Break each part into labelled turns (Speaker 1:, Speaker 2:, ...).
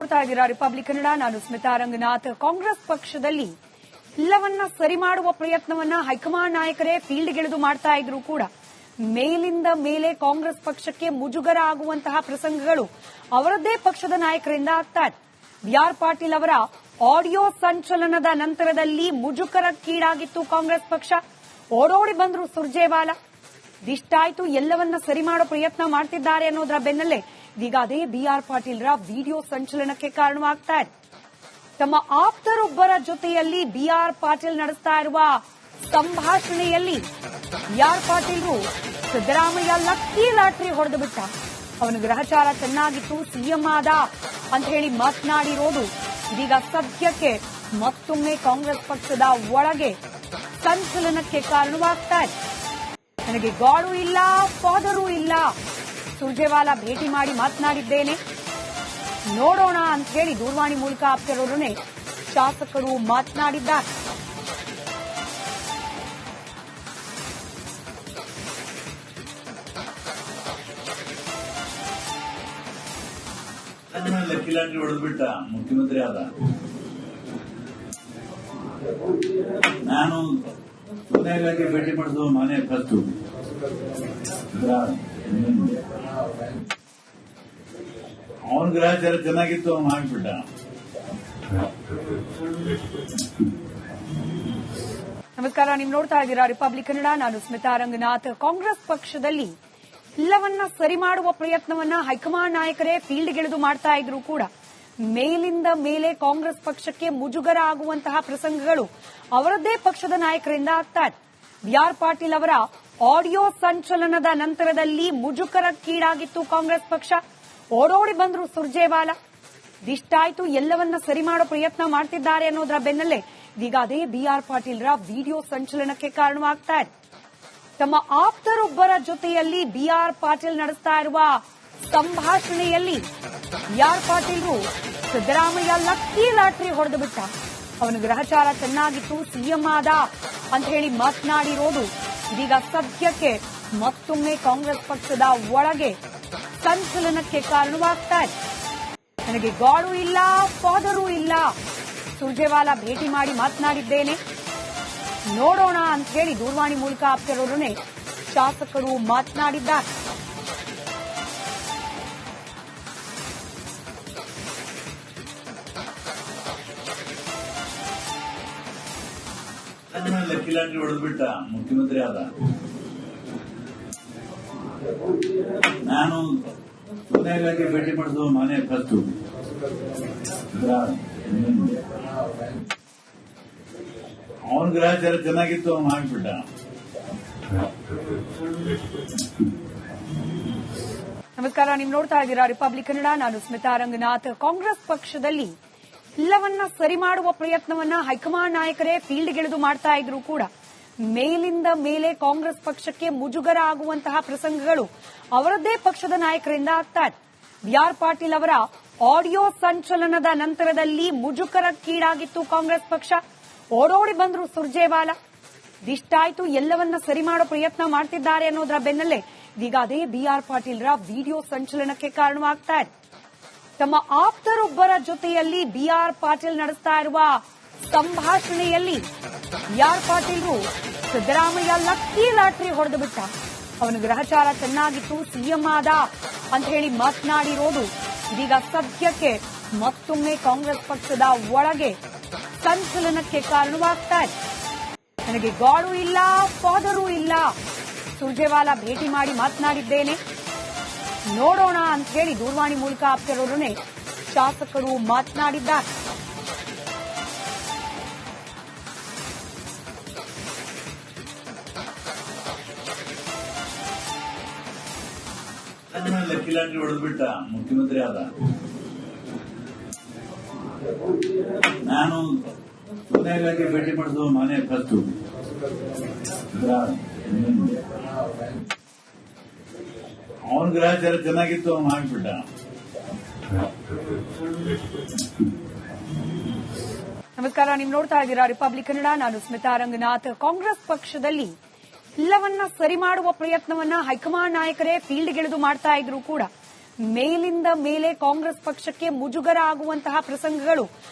Speaker 1: ನೋಡ್ತಾ ಇದ್ದೀರಾ ರಿಪಬ್ಲಿಕ್ ಕನ್ನಡ. ನಾನು ಸ್ಮಿತಾ ರಂಗನಾಥ್. ಕಾಂಗ್ರೆಸ್ ಪಕ್ಷದಲ್ಲಿ ಎಲ್ಲವನ್ನ ಸರಿ ಮಾಡುವ ಪ್ರಯತ್ನವನ್ನ ಹೈಕಮಾಂಡ್ ನಾಯಕರೇ ಫೀಲ್ಡ್ಗಿಳಿದು ಮಾಡ್ತಾ ಇದ್ರು ಕೂಡ ಮೇಲಿಂದ ಮೇಲೆ ಕಾಂಗ್ರೆಸ್ ಪಕ್ಷಕ್ಕೆ ಮುಜುಗರ ಆಗುವಂತಹ ಪ್ರಸಂಗಗಳು ಅವರದ್ದೇ ಪಕ್ಷದ ನಾಯಕರಿಂದ ಆಗ್ತಾ ಇದೆ. ಬಿ.ಆರ್. ಪಾಟೀಲ್ ಅವರ ಆಡಿಯೋ ಸಂಚಲನದ ನಂತರದಲ್ಲಿ ಮುಜುಗರಕ್ಕೀಡಾಗಿತ್ತು ಕಾಂಗ್ರೆಸ್ ಪಕ್ಷ. ಓಡೋಡಿ ಬಂದ್ರು ಸುರ್ಜೇವಾಲಾ. ಇಷ್ಟಾಯ್ತು, ಎಲ್ಲವನ್ನ ಸರಿ ಮಾಡೋ ಪ್ರಯತ್ನ ಮಾಡ್ತಿದ್ದಾರೆ ಅನ್ನೋದರ ಬೆನ್ನಲ್ಲೇ ಈಗ ಅದೇ ಬಿ.ಆರ್. ಪಾಟೀಲ್ರ ವಿಡಿಯೋ ಸಂಚಲನಕ್ಕೆ ಕಾರಣವಾಗ್ತಾ ಇದೆ. ತಮ್ಮ ಆಪ್ತರೊಬ್ಬರ ಜೊತೆಯಲ್ಲಿ ಬಿ.ಆರ್. ಪಾಟೀಲ್ ನಡೆಸ್ತಾ ಇರುವ ಸಂಭಾಷಣೆಯಲ್ಲಿ ಬಿ.ಆರ್. ಪಾಟೀಲ್ರು ಸಿದ್ದರಾಮಯ್ಯ ಲಕ್ಕಿ ಲಾಟ್ರಿ ಹೊಡೆದು ಬಿಟ್ಟ, ಅವನ ಗ್ರಹಚಾರ ಚೆನ್ನಾಗಿತ್ತು, ಸಿಎಂ ಆದ ಅಂತ ಹೇಳಿ ಮಾತನಾಡಿರೋದು ಇದೀಗ ಸದ್ಯಕ್ಕೆ ಮತ್ತೊಮ್ಮೆ ಕಾಂಗ್ರೆಸ್ ಪಕ್ಷದ ಒಳಗೆ ಸಂಚಲನಕ್ಕೆ ಕಾರಣವಾಗ್ತಾ ಇದೆ. ನನಗೆ ಗಾಡು ಇಲ್ಲ, ಫಾದರು ಇಲ್ಲ, ಸುರ್ಜೇವಾಲಾ ಭೇಟಿ ಮಾಡಿ ಮಾತನಾಡಿದ್ದೇನೆ, ನೋಡೋಣ ಅಂತ ಹೇಳಿ ದೂರವಾಣಿ ಮೂಲಕ ಆಪ್ತರೊಡನೆ ಶಾಸಕರು ಮಾತನಾಡಿದ್ದಾರೆ.
Speaker 2: ಲಕ್ಕಿ ಲಾಟ್ರಿ ಹೊಡೆದ್ಬಿಟ್ಟ, ಮುಖ್ಯಮಂತ್ರಿ ಆದ. ನಾನು ಕೊನೆಗಾಗಿ ಭೇಟಿ ಮಾಡಿದ ಮನೆ ಫಸ್ಟ್ ಅವನ ಗ್ರಹಚಾರ ಚೆನ್ನಾಗಿತ್ತು, ಅವನು ಆಗ್ಬಿಟ್ಟ.
Speaker 1: ನಮಸ್ಕಾರ, ನೀವು ನೋಡ್ತಾ ಇದ್ದೀರಾ ರಿಪಬ್ಲಿಕ್ ಕನ್ನಡ. ನಾನು ಸ್ಮಿತಾ ರಂಗನಾಥ್. ಕಾಂಗ್ರೆಸ್ ಪಕ್ಷದಲ್ಲಿ ಎಲ್ಲವನ್ನ ಸರಿ ಮಾಡುವ ಪ್ರಯತ್ನವನ್ನ ಹೈಕಮಾಂಡ್ ನಾಯಕರೇ ಫೀಲ್ಡ್ಗಿಳಿದು ಮಾಡ್ತಾ ಇದ್ರು ಕೂಡ ಮೇಲಿಂದ ಮೇಲೆ ಕಾಂಗ್ರೆಸ್ ಪಕ್ಷಕ್ಕೆ ಮುಜುಗರ ಆಗುವಂತಹ ಪ್ರಸಂಗಗಳು ಅವರದ್ದೇ ಪಕ್ಷದ ನಾಯಕರಿಂದ ಆಗ್ತಾ ಇದೆ. ಬಿ.ಆರ್. ಪಾಟೀಲ್ ಅವರ ಆಡಿಯೋ ಸಂಚಲನದ ನಂತರದಲ್ಲಿ ಮುಜುಗರಕ್ಕೀಡಾಗಿತ್ತು ಕಾಂಗ್ರೆಸ್ ಪಕ್ಷ. ಓಡೋಡಿ ಬಂದ್ರು ಸುರ್ಜೇವಾಲಾ. ಇಷ್ಟಾಯ್ತು, ಎಲ್ಲವನ್ನ ಸರಿ ಮಾಡೋ ಪ್ರಯತ್ನ ಮಾಡ್ತಿದ್ದಾರೆ ಅನ್ನೋದರ ಬೆನ್ನಲ್ಲೇ ಈಗ ಅದೇ ಬಿ.ಆರ್. ಪಾಟೀಲ್ರ ವಿಡಿಯೋ ಸಂಚಲನಕ್ಕೆ ಕಾರಣವಾಗ್ತಾ ಇದೆ. ತಮ್ಮ ಆಪ್ತರೊಬ್ಬರ ಜೊತೆಯಲ್ಲಿ ಬಿ.ಆರ್. ಪಾಟೀಲ್ ನಡೆಸ್ತಾ ಇರುವ ಸಂಭಾಷಣೆಯಲ್ಲಿ ಬಿ.ಆರ್. ಪಾಟೀಲ್ರು ಸಿದ್ದರಾಮಯ್ಯ ಲಕ್ಕಿ ಲಾಟ್ರಿ ಹೊಡೆದು ಬಿಟ್ಟ, ಅವನ ಗ್ರಹಚಾರ ಚೆನ್ನಾಗಿತ್ತು, ಸಿಎಂ ಆದ ಅಂತ ಹೇಳಿ ಮಾತನಾಡಿರೋದು ಇದೀಗ ಸದ್ಯಕ್ಕೆ ಮತ್ತೊಮ್ಮೆ ಕಾಂಗ್ರೆಸ್ ಪಕ್ಷದ ಒಳಗೆ ಸಂಚಲನಕ್ಕೆ ಕಾರಣವಾಗ್ತಾ ಇದೆ. ನನಗೆ ಗಾಡು ಇಲ್ಲ, ಫಾದರು ಇಲ್ಲ, ಸುರ್ಜೇವಾಲಾ ಭೇಟಿ ಮಾಡಿ ಮಾತನಾಡಿದ್ದೇನೆ, ನೋಡೋಣ ಅಂತ ಹೇಳಿ ದೂರವಾಣಿ ಮೂಲಕ ಆಪ್ತರೊಡನೆ ಶಾಸಕರು ಮಾತನಾಡಿದ್ದಾರೆ.
Speaker 2: ಲಕ್ಕಿ ಲಾಟ್ರಿ ಹೊಡೆದ್ಬಿಟ್ಟ, ಮುಖ್ಯಮಂತ್ರಿ ಆದ. ನಾನು ಕೊನೆಗಾಗಿ ಭೇಟಿ ಮಾಡಿದ ಮನೆ ಫಸ್ಟ್ ಅವನ ಗ್ರಹಚಾರ ಚೆನ್ನಾಗಿತ್ತು, ಅವನು ಆಗ್ಬಿಟ್ಟ.
Speaker 1: ನಮಸ್ಕಾರ, ನೀವು ನೋಡ್ತಾ ಇದ್ದೀರಾ ರಿಪಬ್ಲಿಕ್ ಕನ್ನಡ. ನಾನು ಸ್ಮಿತಾ ರಂಗನಾಥ್. ಕಾಂಗ್ರೆಸ್ ಪಕ್ಷದಲ್ಲಿ ಎಲ್ಲವನ್ನ ಸರಿ ಮಾಡುವ ಪ್ರಯತ್ನವನ್ನ ಹೈಕಮಾಂಡ್ ನಾಯಕರೇ ಫೀಲ್ಡ್ಗಿಳಿದು ಮಾಡ್ತಾ ಇದ್ರು ಕೂಡ ಮೇಲಿಂದ ಮೇಲೆ ಕಾಂಗ್ರೆಸ್ ಪಕ್ಷಕ್ಕೆ ಮುಜುಗರ ಆಗುವಂತಹ ಪ್ರಸಂಗಗಳು ಅವರದ್ದೇ ಪಕ್ಷದ ನಾಯಕರಿಂದ ಆಗ್ತಾ ಇದೆ. ಬಿ.ಆರ್. ಪಾಟೀಲ್ ಅವರ ಆಡಿಯೋ ಸಂಚಲನದ ನಂತರದಲ್ಲಿ ಮುಜುಗರಕ್ಕೀಡಾಗಿತ್ತು ಕಾಂಗ್ರೆಸ್ ಪಕ್ಷ. ಓಡೋಡಿ ಬಂದ್ರು ಸುರ್ಜೇವಾಲಾ. ಇಷ್ಟಾಯ್ತು, ಎಲ್ಲವನ್ನ ಸರಿ ಮಾಡೋ ಪ್ರಯತ್ನ ಮಾಡ್ತಿದ್ದಾರೆ ಅನ್ನೋದರ ಬೆನ್ನಲ್ಲೇ ಈಗ ಅದೇ ಬಿ.ಆರ್. ಪಾಟೀಲ್ರ ವಿಡಿಯೋ ಸಂಚಲನಕ್ಕೆ ಕಾರಣವಾಗ್ತಾ ಇದೆ. ತಮ್ಮ ಆಪ್ತರೊಬ್ಬರ ಜೊತೆಯಲ್ಲಿ ಬಿ.ಆರ್. ಪಾಟೀಲ್ ನಡೆಸ್ತಾ ಇರುವ ಸಂಭಾಷಣೆಯಲ್ಲಿ ಬಿ.ಆರ್. ಪಾಟೀಲ್ರು ಸಿದ್ದರಾಮಯ್ಯ ಲಕ್ಕಿ ಲಾಟ್ರಿ ಹೊಡೆದು ಬಿಟ್ಟ, ಅವನ ಗ್ರಹಚಾರ ಚೆನ್ನಾಗಿತ್ತು, ಸಿಎಂ ಆದ ಅಂತ ಹೇಳಿ ಮಾತನಾಡಿರೋದು ಇದೀಗ ಸದ್ಯಕ್ಕೆ ಮತ್ತೊಮ್ಮೆ ಕಾಂಗ್ರೆಸ್ ಪಕ್ಷದ ಒಳಗೆ ಸಂಚಲನಕ್ಕೆ ಕಾರಣವಾಗ್ತಾ ಇದೆ. ನನಗೆ ಗಾಡು ಇಲ್ಲ, ಫಾದರು ಇಲ್ಲ, ಸುರ್ಜೇವಾಲಾ ಭೇಟಿ ಮಾಡಿ ಮಾತನಾಡಿದ್ದೇನೆ, ನೋಡೋಣ ಅಂತ ಹೇಳಿ ದೂರವಾಣಿ ಮೂಲಕ ಆಪ್ತರೊಡನೆ ಶಾಸಕರು ಮಾತನಾಡಿದ್ದಾರೆ.
Speaker 2: ಲಕ್ಕಿ ಲಾಟ್ರಿ ಹೊಡೆದ್ಬಿಟ್ಟ, ಮುಖ್ಯಮಂತ್ರಿ ಆದ. ನಾನು ಕೊನೆಗಾಗಿ ಭೇಟಿ ಮಾಡಿದ ಮನೆ ಫಸ್ಟ್ ಅವನ ಗ್ರಹಚಾರ ಚೆನ್ನಾಗಿತ್ತು, ಅವನು ಆಗ್ಬಿಟ್ಟ.
Speaker 1: ನಮಸ್ಕಾರ, ನೀವು ನೋಡ್ತಾ ಇದ್ದೀರಾ ರಿಪಬ್ಲಿಕ್ ಕನ್ನಡ. ನಾನು ಸ್ಮಿತಾ ರಂಗನಾಥ್. ಕಾಂಗ್ರೆಸ್ ಪಕ್ಷದಲ್ಲಿ ಎಲ್ಲವನ್ನ ಸರಿ ಮಾಡುವ ಪ್ರಯತ್ನವನ್ನ ಹೈಕಮಾಂಡ್ ನಾಯಕರೇ ಫೀಲ್ಡ್ಗಿಳಿದು ಮಾಡ್ತಾ ಇದ್ರು ಕೂಡ ಮೇಲಿಂದ ಮೇಲೆ ಕಾಂಗ್ರೆಸ್ ಪಕ್ಷಕ್ಕೆ ಮುಜುಗರ ಆಗುವಂತಹ ಪ್ರಸಂಗಗಳು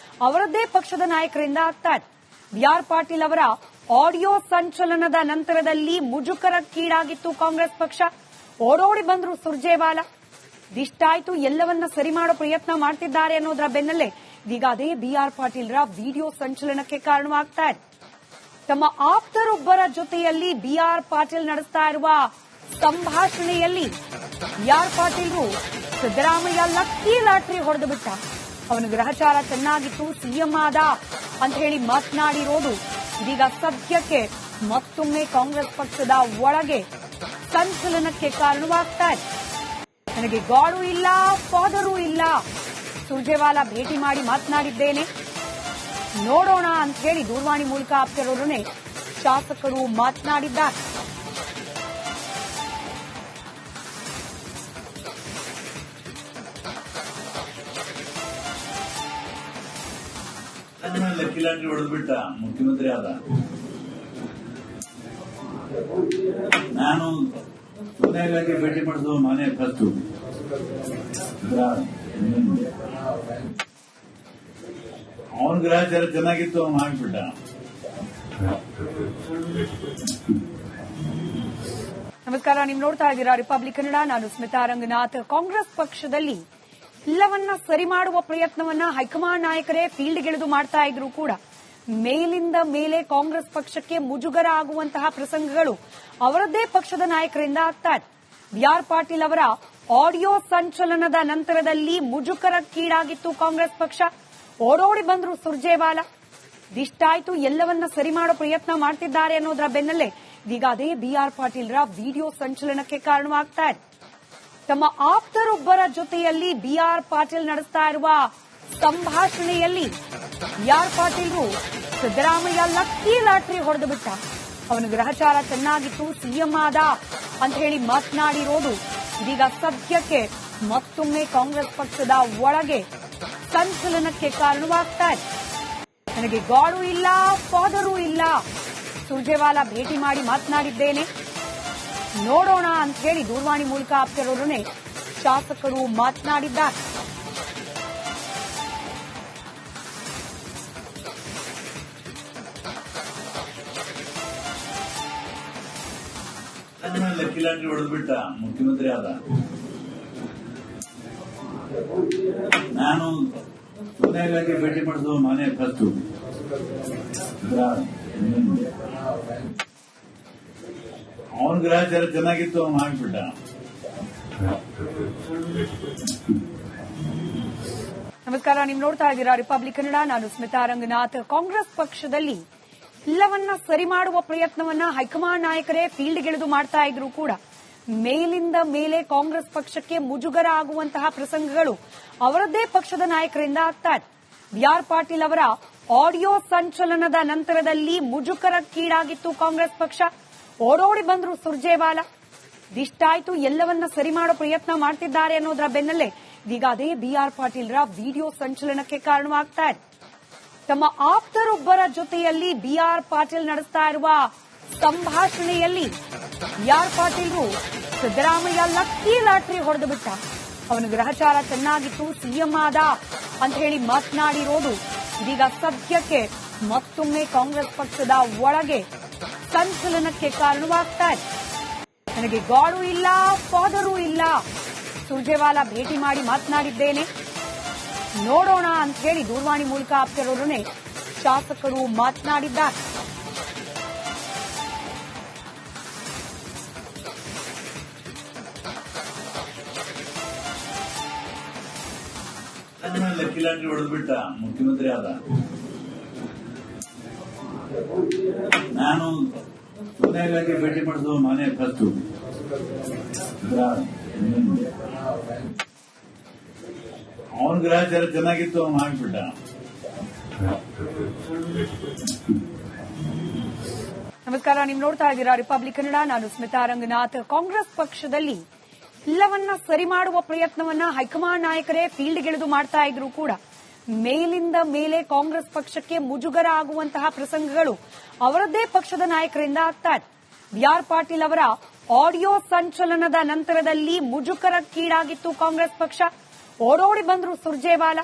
Speaker 1: ಅವರದ್ದೇ ಪಕ್ಷದ ನಾಯಕರಿಂದ ಆಗ್ತಾ ಇದೆ. ಬಿ.ಆರ್. ಪಾಟೀಲ್ ಅವರ ಆಡಿಯೋ ಸಂಚಲನದ ನಂತರದಲ್ಲಿ ಮುಜುಗರಕ್ಕೀಡಾಗಿತ್ತು ಕಾಂಗ್ರೆಸ್ ಪಕ್ಷ. ಓಡೋಡಿ ಬಂದ್ರು ಸುರ್ಜೇವಾಲಾ. ಇಷ್ಟಾಯ್ತು, ಎಲ್ಲವನ್ನ ಸರಿ ಮಾಡೋ ಪ್ರಯತ್ನ ಮಾಡ್ತಿದ್ದಾರೆ ಅನ್ನೋದರ ಬೆನ್ನಲ್ಲೇ ಈಗ ಅದೇ ಬಿ.ಆರ್. ಪಾಟೀಲ್ರ ವಿಡಿಯೋ ಸಂಚಲನಕ್ಕೆ ಕಾರಣವಾಗ್ತಾ ಇದೆ. ತಮ್ಮ ಆಪ್ತರೊಬ್ಬರ ಜೊತೆಯಲ್ಲಿ ಬಿ.ಆರ್. ಪಾಟೀಲ್ ನಡೆಸ್ತಾ ಇರುವ ಸಂಭಾಷಣೆಯಲ್ಲಿ ಬಿ.ಆರ್. ಪಾಟೀಲ್ರು ಸಿದ್ದರಾಮಯ್ಯ ಲಕ್ಕಿ ಲಾಟ್ರಿ ಹೊಡೆದು ಬಿಟ್ಟ, ಅವನ ಗ್ರಹಚಾರ ಚೆನ್ನಾಗಿತ್ತು, ಸಿಎಂ ಆದ ಅಂತ ಹೇಳಿ ಮಾತನಾಡಿರೋದು ಇದೀಗ ಸದ್ಯಕ್ಕೆ ಮತ್ತೊಮ್ಮೆ ಕಾಂಗ್ರೆಸ್ ಪಕ್ಷದ ಒಳಗೆ ಸಂಚಲನಕ್ಕೆ ಕಾರಣವಾಗ್ತಾ ಇದೆ. ನನಗೆ ಗಾಡು ಇಲ್ಲ, ಫಾದರು ಇಲ್ಲ, ಸುರ್ಜೇವಾಲಾ ಭೇಟಿ ಮಾಡಿ ಮಾತನಾಡಿದ್ದೇನೆ, ನೋಡೋಣ ಅಂತ ಹೇಳಿ ದೂರವಾಣಿ ಮೂಲಕ ಆಪ್ತರೊಡನೆ ಶಾಸಕರು ಮಾತನಾಡಿದ್ದಾರೆ.
Speaker 2: ಲಕ್ಕಿ ಲಾಟ್ರಿ ಹೊಡೆದು ಬಿಟ್ಟ, ಮುಖ್ಯಮಂತ್ರಿ ಆದ. ನಾನು ಕೊನೆಗಾಗಿ ಭೇಟಿ ಮಾಡಿದ ಮನೆ ಫಸ್ಟ್ ಅವನ ಗ್ರಹಚಾರ ಚೆನ್ನಾಗಿತ್ತು, ಅವನು ಆಗ್ಬಿಟ್ಟ.
Speaker 1: ನಮಸ್ಕಾರ, ನೀವು ನೋಡ್ತಾ ಇದ್ದೀರಾ ರಿಪಬ್ಲಿಕ್ ಕನ್ನಡ. ನಾನು ಸ್ಮಿತಾ ರಂಗನಾಥ್. ಕಾಂಗ್ರೆಸ್ ಪಕ್ಷದಲ್ಲಿ ಎಲ್ಲವನ್ನ ಸರಿ ಮಾಡುವ ಪ್ರಯತ್ನವನ್ನ ಹೈಕಮಾಂಡ್ ನಾಯಕರೇ ಫೀಲ್ಡ್ಗಿಳಿದು ಮಾಡ್ತಾ ಇದ್ರು ಕೂಡ ಮೇಲಿಂದ ಮೇಲೆ ಕಾಂಗ್ರೆಸ್ ಪಕ್ಷಕ್ಕೆ ಮುಜುಗರ ಆಗುವಂತಹ ಪ್ರಸಂಗಗಳು ಅವರದ್ದೇ ಪಕ್ಷದ ನಾಯಕರಿಂದ ಆಗ್ತಾ ಇದೆ. ಬಿ.ಆರ್. ಪಾಟೀಲ್ ಅವರ ಆಡಿಯೋ ಸಂಚಲನದ ನಂತರದಲ್ಲಿ ಮುಜುಗರಕ್ಕೀಡಾಗಿತ್ತು ಕಾಂಗ್ರೆಸ್ ಪಕ್ಷ. ಓಡೋಡಿ ಬಂದ್ರು ಸುರ್ಜೇವಾಲಾ. ಇಷ್ಟಾಯ್ತು, ಎಲ್ಲವನ್ನ ಸರಿ ಮಾಡೋ ಪ್ರಯತ್ನ ಮಾಡ್ತಿದ್ದಾರೆ ಅನ್ನೋದರ ಬೆನ್ನಲ್ಲೇ ಈಗ ಅದೇ ಬಿ.ಆರ್. ಪಾಟೀಲ್ರ ವಿಡಿಯೋ ಸಂಚಲನಕ್ಕೆ ಕಾರಣವಾಗ್ತಾ ಇದೆ. ತಮ್ಮ ಆಪ್ತರೊಬ್ಬರ ಜೊತೆಯಲ್ಲಿ ಬಿ.ಆರ್. ಪಾಟೀಲ್ ನಡೆಸ್ತಾ ಇರುವ ಸಂಭಾಷಣೆಯಲ್ಲಿ ಬಿ.ಆರ್. ಪಾಟೀಲ್ರು ಸಿದ್ದರಾಮಯ್ಯ ಲಕ್ಕಿ ಲಾಟ್ರಿ ಹೊಡೆದು ಬಿಟ್ಟ, ಅವನ ಗ್ರಹಚಾರ ಚೆನ್ನಾಗಿತ್ತು, ಸಿಎಂ ಆದ ಅಂತ ಹೇಳಿ ಮಾತನಾಡಿರೋದು ಇದೀಗ ಸದ್ಯಕ್ಕೆ ಮತ್ತೊಮ್ಮೆ ಕಾಂಗ್ರೆಸ್ ಪಕ್ಷದ ಒಳಗೆ ಸಂಚಲನಕ್ಕೆ ಕಾರಣವಾಗ್ತಾ ಇದೆ. ನನಗೆ ಗಾಡು ಇಲ್ಲ, ಫಾದರು ಇಲ್ಲ, ಸುರ್ಜೇವಾಲಾ ಭೇಟಿ ಮಾಡಿ ಮಾತನಾಡಿದ್ದೇನೆ, ನೋಡೋಣ ಅಂತ ಹೇಳಿ ದೂರವಾಣಿ ಮೂಲಕ ಆಪ್ತರೊಡನೆ ಶಾಸಕರು ಮಾತನಾಡಿದ್ದಾರೆ.
Speaker 2: ಲಕ್ಕಿ ಲಾಟ್ರಿ ಹೊಡೆದು ಬಿಟ್ಟ, ಮುಖ್ಯಮಂತ್ರಿ ಆದ. ನಾನು ಕೊನೆಗಾಗಿ ಭೇಟಿ ಮಾಡಿದ ಮನೆ ಫಸ್ಟ್ ಅವನ ಗ್ರಹಚಾರ ಚೆನ್ನಾಗಿತ್ತು, ಅವನು ಆಗ್ಬಿಟ್ಟ.
Speaker 1: ನಮಸ್ಕಾರ, ನೀವು ನೋಡ್ತಾ ಇದ್ದೀರಾ ರಿಪಬ್ಲಿಕ್ ಕನ್ನಡ. ನಾನು ಸ್ಮಿತಾ ರಂಗನಾಥ್. ಕಾಂಗ್ರೆಸ್ ಪಕ್ಷದಲ್ಲಿ ಎಲ್ಲವನ್ನ ಸರಿ ಮಾಡುವ ಪ್ರಯತ್ನವನ್ನ ಹೈಕಮಾಂಡ್ ನಾಯಕರೇ ಫೀಲ್ಡ್ಗಿಳಿದು ಮಾಡ್ತಾ ಇದ್ರು ಕೂಡ ಮೇಲಿಂದ ಮೇಲೆ ಕಾಂಗ್ರೆಸ್ ಪಕ್ಷಕ್ಕೆ ಮುಜುಗರ ಆಗುವಂತಹ ಪ್ರಸಂಗಗಳು ಅವರದ್ದೇ ಪಕ್ಷದ ನಾಯಕರಿಂದ ಆಗ್ತಾ ಇದೆ. ಬಿ.ಆರ್. ಪಾಟೀಲ್ ಅವರ ಆಡಿಯೋ ಸಂಚಲನದ ನಂತರದಲ್ಲಿ ಮುಜುಗರಕ್ಕೀಡಾಗಿತ್ತು ಕಾಂಗ್ರೆಸ್ ಪಕ್ಷ. ಓಡೋಡಿ ಬಂದ್ರು ಸುರ್ಜೇವಾಲಾ. ಇಷ್ಟಾಯ್ತು, ಎಲ್ಲವನ್ನ ಸರಿ ಮಾಡೋ ಪ್ರಯತ್ನ ಮಾಡ್ತಿದ್ದಾರೆ ಅನ್ನೋದರ ಬೆನ್ನಲ್ಲೇ ಈಗ ಅದೇ ಬಿ.ಆರ್. ಪಾಟೀಲ್ರ ವಿಡಿಯೋ ಸಂಚಲನಕ್ಕೆ ಕಾರಣವಾಗ್ತಾ ಇದೆ. ತಮ್ಮ ಆಪ್ತರೊಬ್ಬರ ಜೊತೆಯಲ್ಲಿ ಬಿ.ಆರ್. ಪಾಟೀಲ್ ನಡೆಸ್ತಾ ಇರುವ ಸಂಭಾಷಣೆಯಲ್ಲಿ ಬಿ.ಆರ್. ಪಾಟೀಲ್ರು ಸಿದ್ದರಾಮಯ್ಯ ಲಕ್ಕಿ ಲಾಟ್ರಿ ಹೊಡೆದು ಬಿಟ್ಟ, ಅವನ ಗ್ರಹಚಾರ ಚೆನ್ನಾಗಿತ್ತು, ಸಿಎಂ ಆದ ಅಂತ ಹೇಳಿ ಮಾತನಾಡಿರೋದು ಇದೀಗ ಸದ್ಯಕ್ಕೆ ಮತ್ತೊಮ್ಮೆ ಕಾಂಗ್ರೆಸ್ ಪಕ್ಷದ ಒಳಗೆ ಸಂಚಲನಕ್ಕೆ ಕಾರಣವಾಗ್ತಾ ಇದೆ. ನನಗೆ ಗಾಡು ಇಲ್ಲ, ಫಾದರು ಇಲ್ಲ, ಸುರ್ಜೇವಾಲಾ ಭೇಟಿ ಮಾಡಿ ಮಾತನಾಡಿದ್ದೇನೆ, ನೋಡೋಣ ಅಂತ ಹೇಳಿ ದೂರವಾಣಿ ಮೂಲಕ ಆಪ್ತರೊಡನೆ ಶಾಸಕರು ಮಾತನಾಡಿದ್ದಾರೆ.
Speaker 2: ಲಕ್ಕಿ ಲಾಟ್ರಿ ಹೊಡೆದು ಬಿಟ್ಟ, ಮುಖ್ಯಮಂತ್ರಿ ಆದ. ನಾನು ಕೊನೆಗಾಗಿ ಭೇಟಿ ಮಾಡಿದ ಮನೆ ಫಸ್ಟ್ ಅವನ ಗ್ರಹಚಾರ ಚೆನ್ನಾಗಿತ್ತು, ಅವನು ಆಗ್ಬಿಟ್ಟ.
Speaker 1: ನಮಸ್ಕಾರ, ನೀವು ನೋಡ್ತಾ ಇದ್ದೀರಾ ರಿಪಬ್ಲಿಕ್ ಕನ್ನಡ. ನಾನು ಸ್ಮಿತಾ ರಂಗನಾಥ್. ಕಾಂಗ್ರೆಸ್ ಪಕ್ಷದಲ್ಲಿ ಎಲ್ಲವನ್ನ ಸರಿ ಮಾಡುವ ಪ್ರಯತ್ನವನ್ನ ಹೈಕಮಾಂಡ್ ನಾಯಕರೇ ಫೀಲ್ಡ್ಗಿಳಿದು ಮಾಡ್ತಾ ಇದ್ರು ಕೂಡ ಮೇಲಿಂದ ಮೇಲೆ ಕಾಂಗ್ರೆಸ್ ಪಕ್ಷಕ್ಕೆ ಮುಜುಗರ ಆಗುವಂತಹ ಪ್ರಸಂಗಗಳು ಅವರದ್ದೇ ಪಕ್ಷದ ನಾಯಕರಿಂದ ಆಗ್ತಾ ಇದೆ. ಬಿ.ಆರ್. ಪಾಟೀಲ್ ಅವರ ಆಡಿಯೋ ಸಂಚಲನದ ನಂತರದಲ್ಲಿ ಮುಜುಗರಕ್ಕೀಡಾಗಿತ್ತು ಕಾಂಗ್ರೆಸ್ ಪಕ್ಷ. ಓಡೋಡಿ ಬಂದ್ರು ಸುರ್ಜೇವಾಲಾ.